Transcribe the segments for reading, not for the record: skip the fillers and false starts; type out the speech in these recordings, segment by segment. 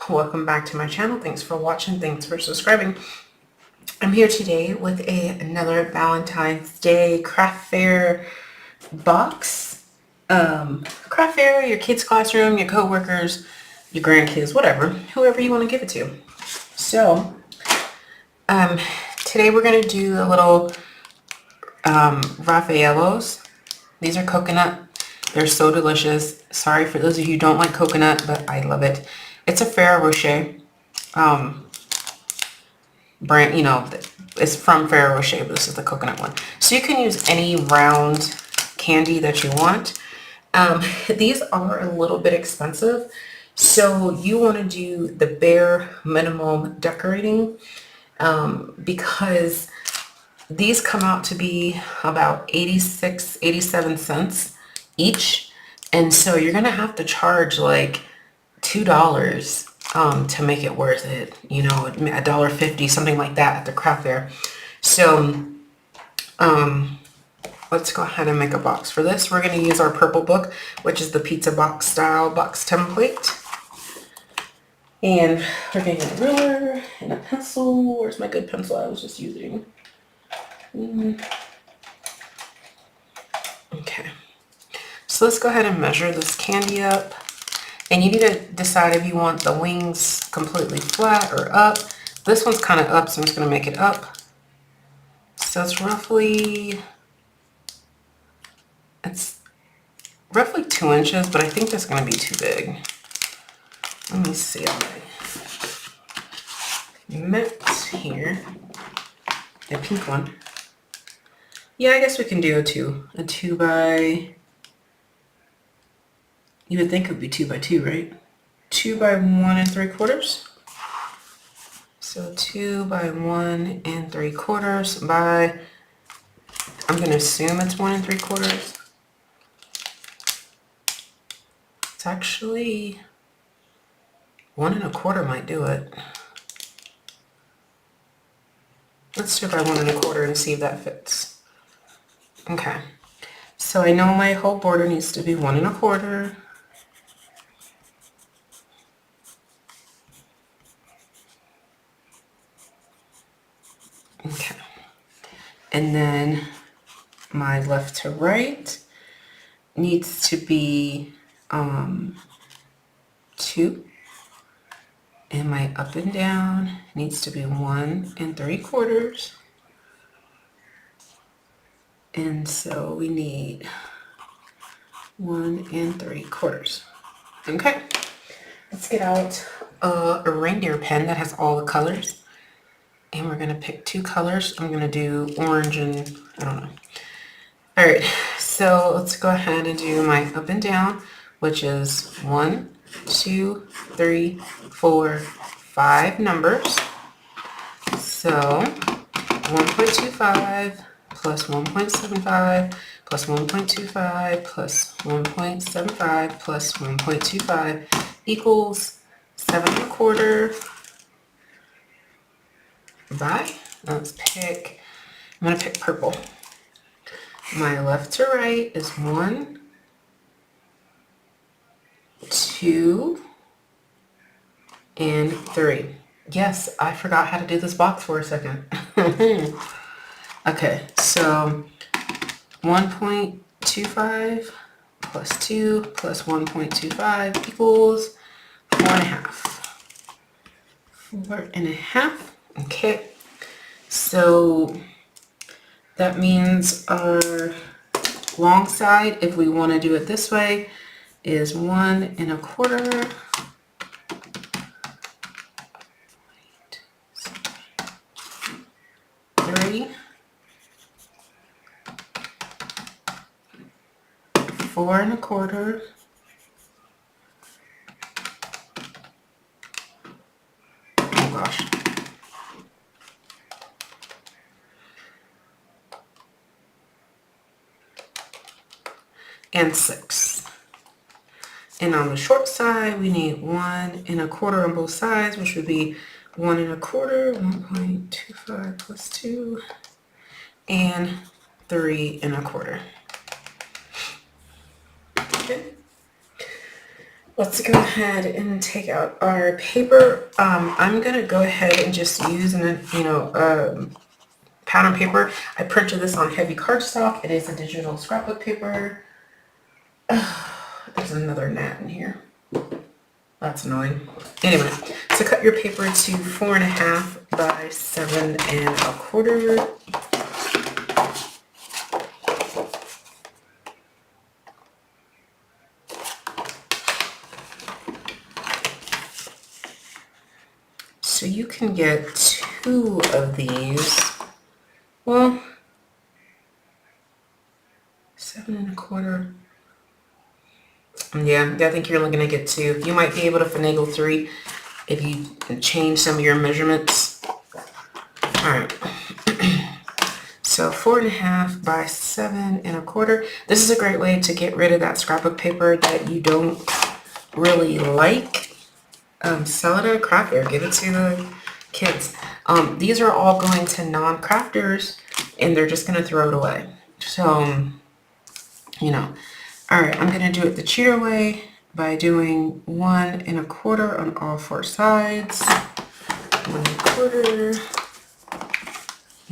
Welcome back to my channel. Thanks for watching. Thanks for subscribing. I'm here today with another Valentine's Day craft fair box. Craft fair, your kids' classroom, your co-workers, your grandkids, whatever, whoever you want to give it to. So, today we're going to do a little Raffaellos. These are coconut. They're so delicious. Sorry for those of you who don't like coconut, but I love it. It's a Ferrero Rocher brand, it's from Ferrero Rocher, but this is the coconut one. So you can use any round candy that you want. These are a little bit expensive, so you want to do the bare minimum decorating because these come out to be about 87 cents each. And so you're going to have to charge like $2 to make it worth it, $1.50, something like that at the craft fair. So let's go ahead and make a box for this. We're going to use our purple book, which is the pizza box style box template. And we're going to get a ruler and a pencil. Where's my good pencil I was just using? Okay. So let's go ahead and measure this candy up. And you need to decide if you want the wings completely flat or up. This one's kind of up, so I'm just going to make it up. So it's roughly 2 inches, but I think that's going to be too big. Let me see on my mix here. The pink one. Yeah, I guess we can do a 2 by... You would think it would be 2 by 2, right? 2 by 1 3/4. So 2 by 1 3/4 by, I'm going to assume it's 1 3/4. It's actually 1 1/4 might do it. Let's do it by 1 1/4 and see if that fits. Okay. So I know my whole border needs to be 1 1/4. Okay. And then my left to right needs to be 2. And my up and down needs to be 1 3/4. And so we need 1 3/4. Okay. Let's get out a reindeer pen that has all the colors. And we're going to pick 2 colors. I'm going to do orange and I don't know. All right, so let's go ahead and do my up and down, which is 1, 2, 3, 4, 5 numbers. So 1.25 plus 1.75 plus 1.25 plus 1.75 plus 1.25 equals 7 1/4 by, let's pick, I'm going to pick purple. My left to right is 1, 2, and 3. Yes, I forgot how to do this box for a second. Okay, so 1.25 plus 2 plus 1.25 equals 4.5. 4.5. Okay, so that means our long side, if we want to do it this way, is 1 1/4. 3, 4 1/4. Oh gosh. And 6. And on the short side, we need 1 1/4 on both sides, which would be 1 1/4, 1.25 plus 2, and 3 1/4. Okay. Let's go ahead and take out our paper. I'm gonna go ahead and just use pattern paper. I printed this on heavy cardstock. It is a digital scrapbook paper. There's another gnat in here. That's annoying. Anyway, so cut your paper to 4.5 by 7.25. So you can get 2 of these. Well, 7.25. Yeah, I think you're only gonna get 2. You might be able to finagle 3 if you change some of your measurements. All right. So 4.5 by 7.25. This is a great way to get rid of that scrapbook paper that you don't really like. Sell it at a craft fair. Give it to the kids. These are all going to non-crafters, and they're just gonna throw it away. So, you know. All right, I'm gonna do it the cheater way by doing 1.25 on all 4 sides. 1.25,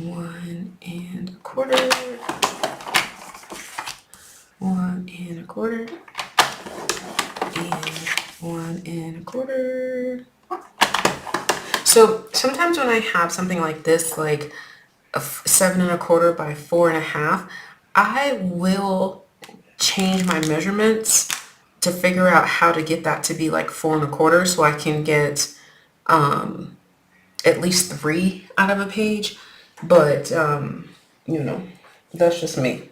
1.25, 1.25, and 1.25. So sometimes when I have something like this, like a 7.25 by 4.5, I will change my measurements to figure out how to get that to be like 4.25, so I can get at least 3 out of a page. But that's just me.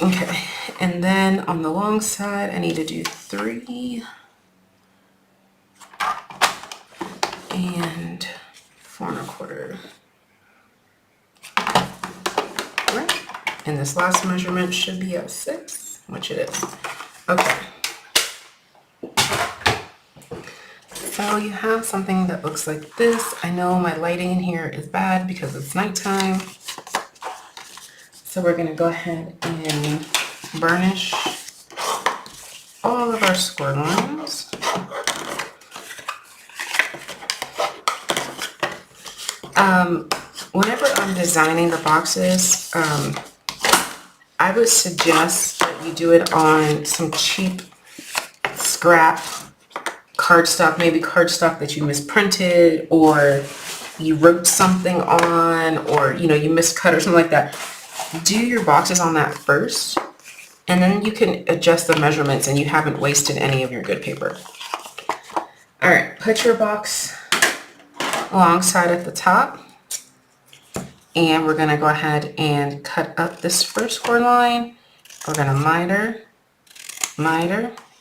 Okay, and then on the long side I need to do 3 and 4.25. Right, and this last measurement should be at 6, which it is. Okay. So you have something that looks like this. I know my lighting in here is bad because it's nighttime. So we're going to go ahead and burnish all of our score lines. Whenever I'm designing the boxes, I would suggest that you do it on some cheap scrap cardstock, maybe cardstock that you misprinted or you wrote something on, or you miscut or something like that. Do your boxes on that first, and then you can adjust the measurements and you haven't wasted any of your good paper. All right, put your box alongside at the top, and we're gonna go ahead and cut up this first score line. We're gonna miter,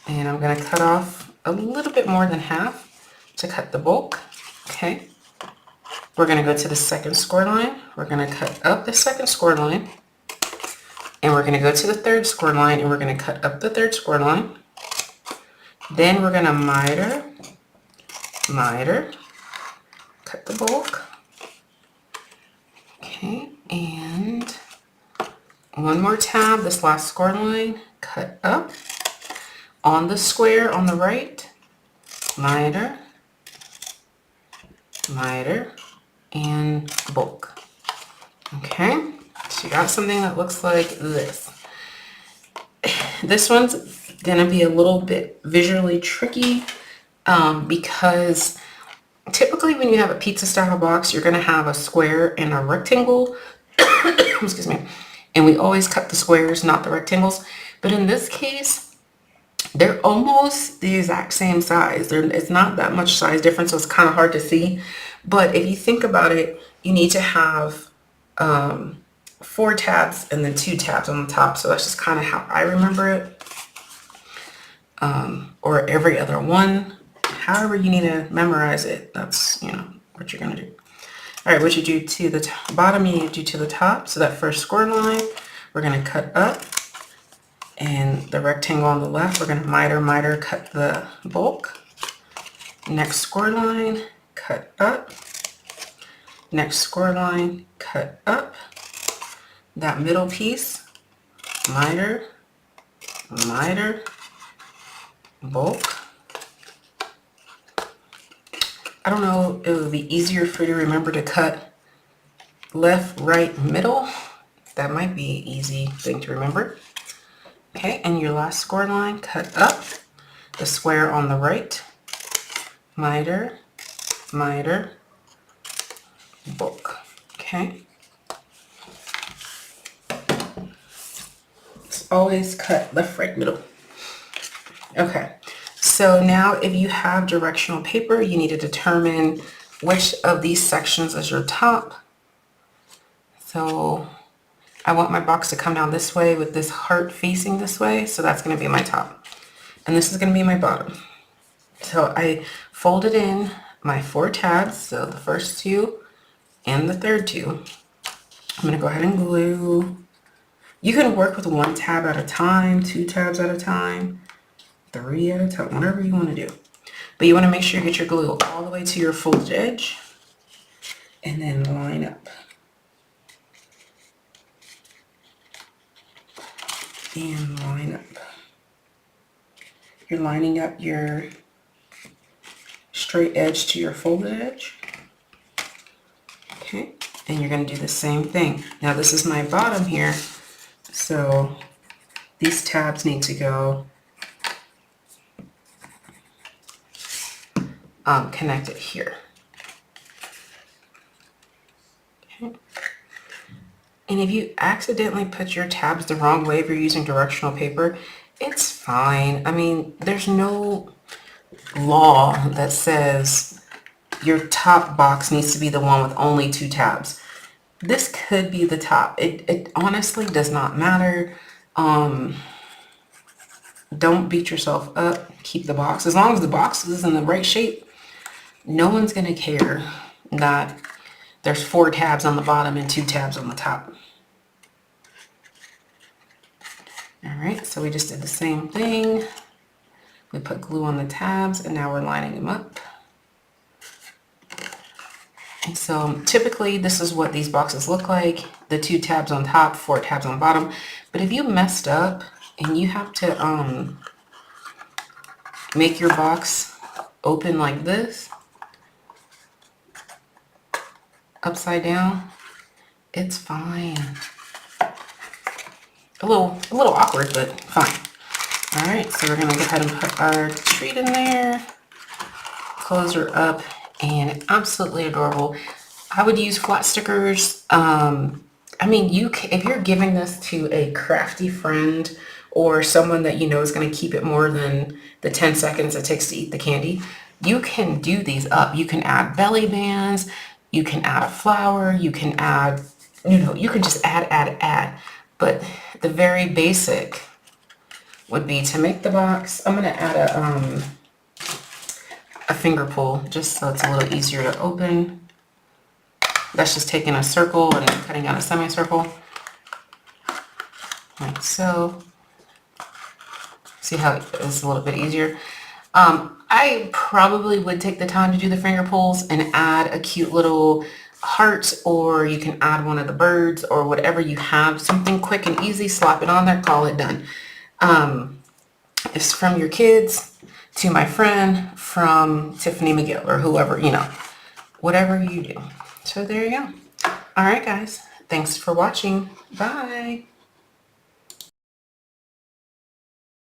and I'm gonna cut off a little bit more than half to cut the bulk. Okay. We're gonna go to the second score line. We're gonna cut up the second score line, and we're gonna go to the third score line, and we're gonna cut up the third score line. Then we're gonna miter, cut the bulk. Okay, and one more tab, this last score line, cut up. On the square on the right, miter, and bulk. Okay, so you got something that looks like this. This one's gonna be a little bit visually tricky because typically when you have a pizza style box, you're gonna have a square and a rectangle. Excuse me. And we always cut the squares, not the rectangles. But in this case, they're almost the exact same size. It's not that much size difference, so it's kind of hard to see. But if you think about it, you need to have 4 tabs and then 2 tabs on the top. So that's just kind of how I remember it. Or every other one. However you need to memorize it, that's, what you're going to do. All right, what you do to the bottom, you need to do to the top. So that first score line, we're going to cut up. And the rectangle on the left, we're going to miter, cut the bulk. Next score line, cut up. Next score line, cut up. That middle piece, miter, bulk. I don't know, it would be easier for you to remember to cut left, right, middle. That might be an easy thing to remember. Okay, and your last score line, cut up the square on the right, miter, miter, bulk. Okay. It's always cut left, right, middle. Okay. So now if you have directional paper, you need to determine which of these sections is your top. So I want my box to come down this way with this heart facing this way. So that's going to be my top. And this is going to be my bottom. So I folded in my 4 tabs. So the first 2 and the third 2. I'm going to go ahead and glue. You can work with 1 tab at a time, 2 tabs at a time, 3 at a time, whatever you want to do. But you want to make sure you get your glue all the way to your folded edge and then line up. And line up. You're lining up your straight edge to your folded edge. Okay, and you're going to do the same thing. Now this is my bottom here, so these tabs need to go connected here. Okay. And if you accidentally put your tabs the wrong way if you're using directional paper, it's fine. I mean, there's no law that says your top box needs to be the one with only 2 tabs. This could be the top. It honestly does not matter. Don't beat yourself up. Keep the box. As long as the box is in the right shape, no one's going to care that there's 4 tabs on the bottom and 2 tabs on the top. All right, so we just did the same thing. We put glue on the tabs and now we're lining them up. And so typically this is what these boxes look like. The 2 tabs on top, 4 tabs on bottom. But if you messed up and you have to make your box open like this, upside down, it's fine. A little awkward, but fine. All right, so we're gonna go ahead and put our treat in there, close her up, and absolutely adorable. I would use flat stickers. I mean, if you're giving this to a crafty friend or someone that you know is going to keep it more than the 10 seconds it takes to eat the candy, you can do these up. You can add belly bands, you can add a flower, you can add, you can just add. But the very basic would be to make the box. I'm going to add a finger pull just so it's a little easier to open. That's just taking a circle and cutting out a semicircle. Like so. See how it's a little bit easier? I probably would take the time to do the finger pulls and add a cute little heart, or you can add one of the birds or whatever you have. Something quick and easy, slap it on there, call it done. It's from your kids to my friend, from Tiffany McGill or whoever, whatever you do. So there you go. All right, guys. Thanks for watching. Bye.